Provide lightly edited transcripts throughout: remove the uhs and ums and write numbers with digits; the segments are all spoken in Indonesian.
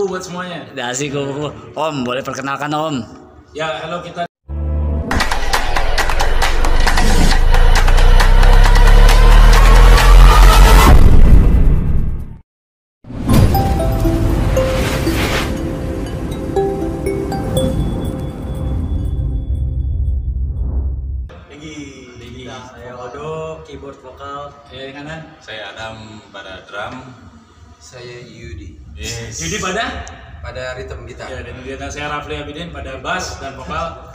kubu-kubu buat semuanya. Dasi kubu. Om, boleh perkenalkan Om? Ya, halo kita. Saya Odo, keyboard vokal. Kanan. Saya Adam pada drum. Saya Yudi. Yes. Yudi pada? Pada rhythm gitar. Ya, dan kemudian saya Rafli Abidin pada bass dan vokal.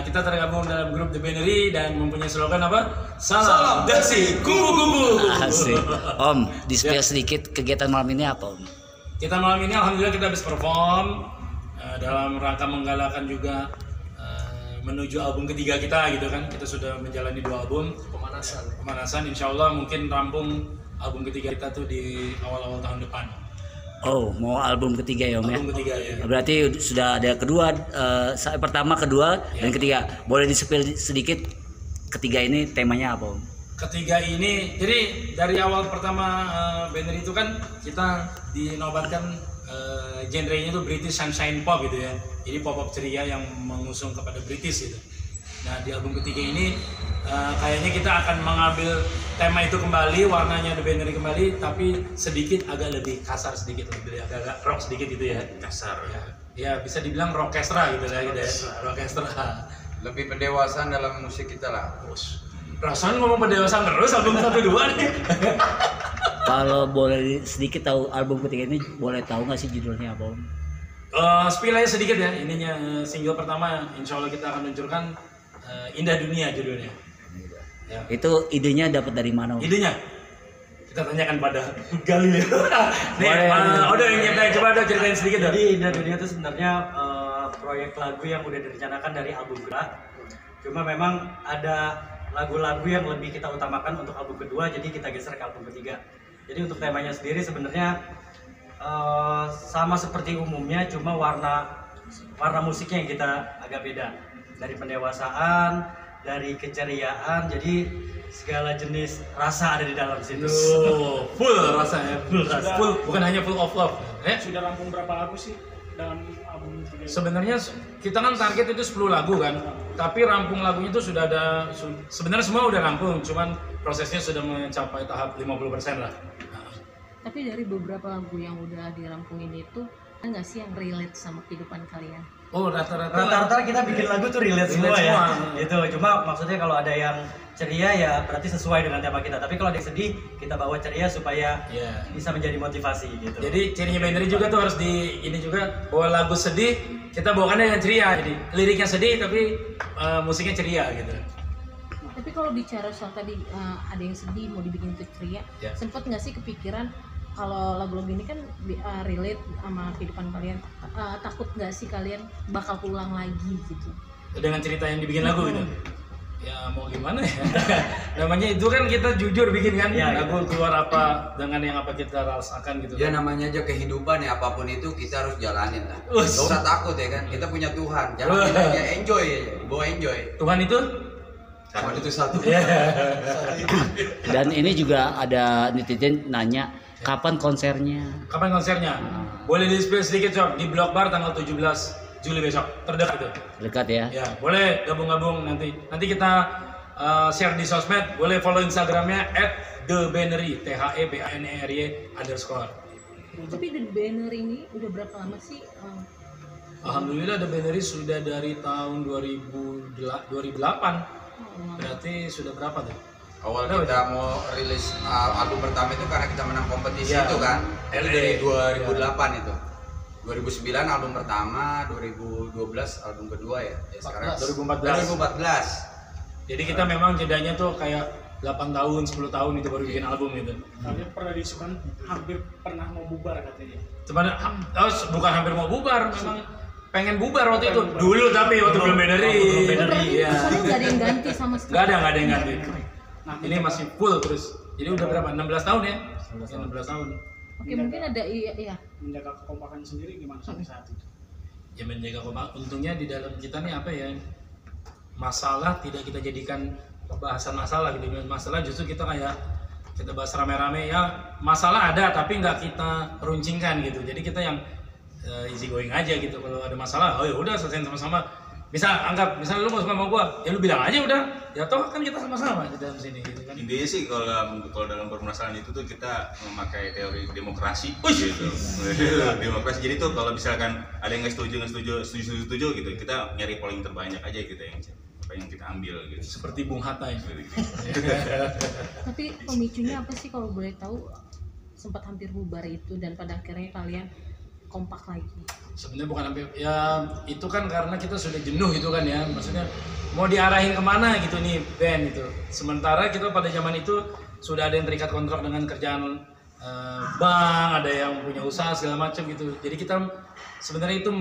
Kita tergabung dalam grup The Bannery dan mempunyai slogan apa? Salam Dasi Kubu-kubu. Asik. Om, di-spill sedikit kegiatan malam ini apa Om? Kita malam ini alhamdulillah kita habis perform dalam rangka menggalakkan juga menuju album ketiga kita gitu kan. Kita sudah menjalani 2 album pemanasan insya Allah mungkin rampung album ketiga kita tuh di awal-awal tahun depan. Oh, mau album ketiga ya Om ya? Album ketiga ya. Berarti sudah ada kedua, pertama, kedua, dan ketiga. Boleh di-spill sedikit ketiga ini temanya apa Om? Ketiga ini, jadi dari awal pertama Bannery itu kan kita dinobatkan genrenya itu British Sunshine Pop gitu ya. Jadi pop-pop ceria yang mengusung kepada British gitu. Nah di album ketiga ini kayaknya kita akan mengambil tema itu kembali, warnanya The Bannery kembali, tapi sedikit agak lebih kasar sedikit, lebih agak rock sedikit gitu ya. Kasar. Ya bisa dibilang rockestra gitu ya, rockestra. Lebih pendewasaan dalam musik kita lah. Perasaan ngomong pendewasaan terus album 1-2 nih. Kalau boleh sedikit tahu album ketiga ini, boleh tahu nggak sih judulnya apa Om? Spill aja sedikit ya, ininya single pertama insya Allah kita akan luncurkan Indah Dunia judulnya. Ya. Itu idenya dapat dari mana Om? Idenya kita tanyakan pada Galileo. Nih, udah yang nyiptain, coba dong ceritain sedikit dong. Jadi Indah Dunia itu sebenarnya proyek lagu yang udah direncanakan dari album kedua. Cuma memang ada lagu-lagu yang lebih kita utamakan untuk album kedua, jadi kita geser ke album ketiga. Jadi untuk temanya sendiri sebenarnya sama seperti umumnya, cuma warna musiknya yang kita agak beda. Dari pendewasaan, dari keceriaan, jadi segala jenis rasa ada di dalam situ. Full rasanya, full, bukan hanya full of love. Sudah rampung berapa lagu sih dalam album ketiga? Sebenarnya kita kan target itu 10 lagu kan, tapi rampung lagunya itu sudah ada, sebenarnya semua udah rampung, cuman prosesnya sudah mencapai tahap 50% lah. Tapi dari beberapa lagu yang udah dirampungin itu, ada nggak sih yang relate sama kehidupan kalian? Oh Rata-rata kita bikin lagu tuh relate semua ya. Gitu. Cuma maksudnya kalau ada yang ceria ya berarti sesuai dengan tema kita. Tapi kalau ada yang sedih, kita bawa ceria supaya bisa menjadi motivasi gitu. Jadi cirinya Bannery juga tuh harus di ini juga, bahwa lagu sedih kita bawakannya dengan ceria. Jadi liriknya sedih tapi musiknya ceria gitu. Tapi kalau bicara soal tadi ada yang sedih mau dibikin ke ceria, sempet nggak sih kepikiran kalau lagu-lagu ini kan relate sama kehidupan kalian, takut nggak sih kalian bakal pulang lagi gitu dengan cerita yang dibikin lagu gitu? Ya mau gimana ya. Namanya itu kan kita jujur bikin kan lagu keluar apa dengan yang apa kita rasakan gitu. Ya namanya aja kehidupan ya, apapun itu kita harus jalanin lah. Gak usah takut ya kan, kita punya Tuhan. Jalanin aja, enjoy aja, go enjoy. Tuhan itu satu. Dan ini juga ada netizen nanya, kapan konsernya? Boleh di-spill sedikit Cok, di Blok Bar tanggal 17 Juli besok, terdekat itu. Dekat ya? Ya, boleh gabung-gabung nanti kita share di sosmed, boleh follow Instagramnya @thebannery THEBANERY_. Tapi The Bannery ini udah berapa lama sih? Alhamdulillah The Bannery sudah dari tahun 2008. Berarti sudah berapa tuh? Awal kita mau rilis album pertama itu karena kita menang kompetisi itu kan. Itu dari 2008 itu. 2009 album pertama, 2012 album kedua ya. Sekarang 2014. Jadi kita memang jedanya tuh kayak 8 tahun, 10 tahun itu baru bikin album gitu. Kalian pernah disukan hampir pernah mau bubar katanya. Cuman bukan hampir mau bubar, memang pengen bubar waktu itu. Dulu tapi waktu belum Bannery. Iya. Soalnya nggak ada yang ganti sama sekali. Nggak ada yang ganti. Ini masih full terus. Jadi udah berapa? 16 tahun ya? 16 tahun. Oke, mungkin ada menjaga kekompakan sendiri gimana sampai saat itu? Ya menjaga kekompakan. Untungnya di dalam kita nih apa ya? Masalah tidak kita jadikan pembahasan masalah gitu. Masalah justru kita kayak kita bahas rame-rame ya. Masalah ada tapi nggak kita runcingkan gitu. Jadi kita yang easy going aja gitu. Kalau ada masalah, oh ya udah selesaiin sama-sama. Misal lu mau sama gua, ya lu bilang aja udah. Ya toh kan kita sama-sama di dalam sini gitu kan. Intinya sih kalau dalam permasalahan itu tuh kita memakai teori demokrasi gitu. Demokrasi. Jadi tuh kalau misalkan ada yang nggak setuju gitu, kita nyari poin terbanyak aja gitu yang kita ambil gitu. Seperti Bung Hatta ya. Tapi pemicunya apa sih kalau boleh tahu? Sempat hampir bubar itu dan pada akhirnya kalian kompak lagi. Sebenarnya bukan sampai ya itu kan karena kita sudah jenuh gitu kan ya, maksudnya mau diarahin kemana gitu nih band itu. Sementara kita pada zaman itu sudah ada yang terikat kontrak dengan kerjaan bank, ada yang punya usaha segala macam gitu. Jadi kita sebenarnya itu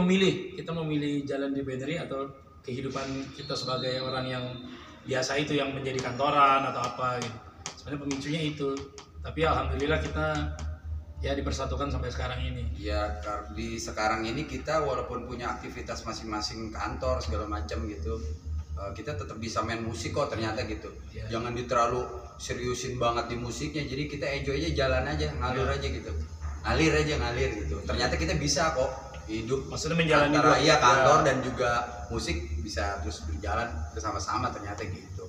kita memilih jalan di Benri atau kehidupan kita sebagai orang yang biasa itu yang menjadi kantoran atau apa gitu. Sebenarnya pemicunya itu. Tapi alhamdulillah kita ya dipersatukan sampai sekarang ini. Ya di sekarang ini kita walaupun punya aktivitas masing-masing kantor segala macam gitu, kita tetap bisa main musik kok ternyata gitu. Ya. Jangan terlalu seriusin banget di musiknya, jadi kita enjoy aja, jalan aja, ngalir aja gitu. Ngalir gitu. Ternyata kita bisa kok hidup. Maksudnya menjalani antara kantor dan juga musik bisa terus berjalan bersama-sama ternyata gitu.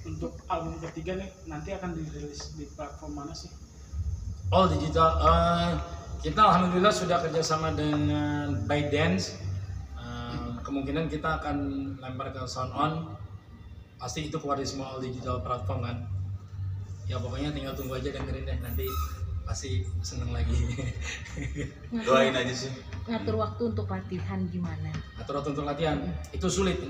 Untuk album ketiga nih nanti akan dirilis di platform mana sih? All digital. Kita alhamdulillah sudah kerjasama dengan ByteDance. Kemungkinan kita akan lempar ke SoundOn. Pasti itu keluar di semua all digital platform kan. Ya pokoknya tinggal tunggu aja dengerin deh, nanti pasti seneng lagi. Doain aja sih. Ngatur waktu untuk latihan gimana? Ngatur waktu untuk latihan itu sulit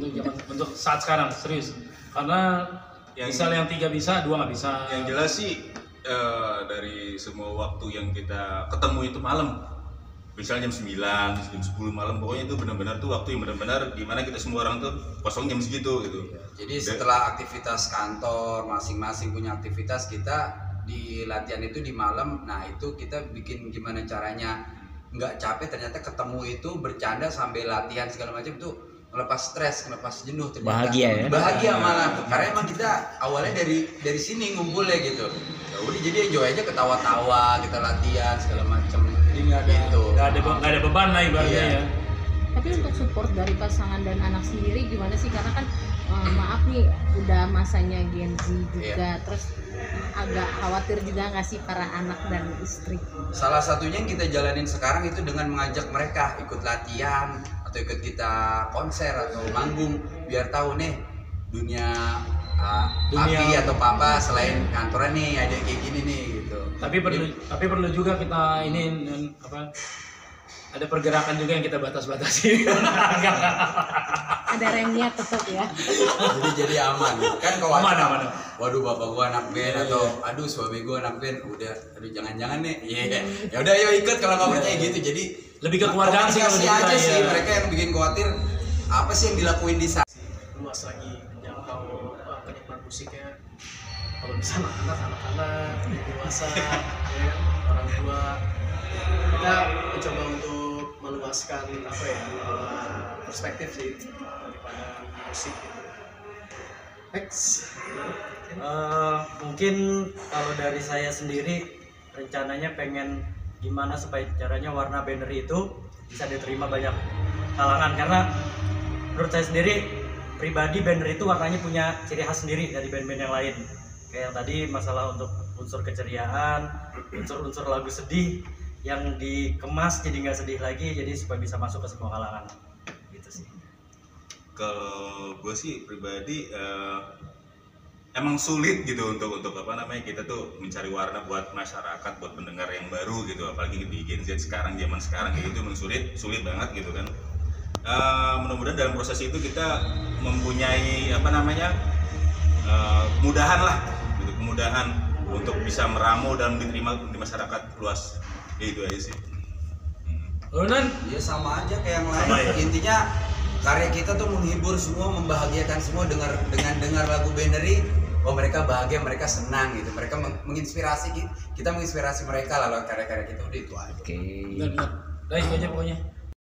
untuk saat sekarang, serius. Karena yang 3 bisa, 2 nggak bisa. Yang jelas sih dari semua waktu yang kita ketemu itu malam, misalnya jam 9, jam 10 malam, pokoknya itu benar-benar tuh waktu yang benar-benar dimana kita semua orang tuh kosong jam segitu gitu. Jadi setelah aktivitas kantor masing-masing punya aktivitas, kita di latihan itu di malam. Nah itu kita bikin gimana caranya nggak capek, ternyata ketemu itu bercanda sambil latihan segala macam tuh melepas stres, melepas jenuh ternyata. Bahagia ya? Bahagia malah tuh. Karena emang kita awalnya dari sini ngumpulnya gitu. Ya udah jadi enjoy aja, ketawa-tawa, kita latihan segala macam. Jadi nggak ada beban lah ibaratnya ya. Tapi untuk support dari pasangan dan anak sendiri gimana sih? Karena kan maaf nih udah masanya Gen Z juga, terus agak khawatir juga nggak sih para anak dan istri? Salah satunya yang kita jalanin sekarang itu dengan mengajak mereka ikut latihan atau ikut kita konser atau manggung, biar tahu nih dunia papi atau papa selain kantoran nih ada kayak gini nih gitu. Tapi perlu juga kita ini ada pergerakan juga yang kita batas-batasi. Ada remnya tetap ya. jadi aman kan kalau aman. Waduh bapak gua anak band atau aduh suami gua anak band, aduh jangan-jangan nih. Ya udah ayo ikut kalau nggak percaya gitu. Jadi lebih ke keluargaan sih kalau aja sih mereka yang bikin khawatir apa sih yang dilakuin di sana. Luas lagi menjangkau penikmat musiknya. Kalau misalnya anak-anak, dewasa, ya, orang tua, kita mencoba untuk meluaskan perspektif sih daripada musik. Next. Mungkin kalau dari saya sendiri rencananya pengen gimana supaya caranya warna banner itu bisa diterima banyak kalangan, karena menurut saya sendiri pribadi banner itu warnanya punya ciri khas sendiri dari band-band yang lain. Kayak yang tadi masalah untuk unsur keceriaan, unsur-unsur lagu sedih yang dikemas jadi nggak sedih lagi, jadi supaya bisa masuk ke semua kalangan gitu sih. Kalau gue sih pribadi emang sulit gitu untuk kita tuh mencari warna buat masyarakat, buat pendengar yang baru gitu, apalagi di Gen Z sekarang, zaman sekarang kayak gitu emang sulit banget gitu kan. Mudah-mudahan dalam proses itu kita mempunyai kemudahan untuk bisa meramu dan diterima di masyarakat luas. Itu aja sih. Ya sama aja kayak yang lain. Intinya karya kita tuh menghibur semua, membahagiakan semua dengan dengar lagu Benri. Oh mereka bahagia, mereka senang gitu. Mereka menginspirasi kita, menginspirasi mereka lalu karya-karya kita, udah itu aja. Oke. Benar. Udah itu aja pokoknya.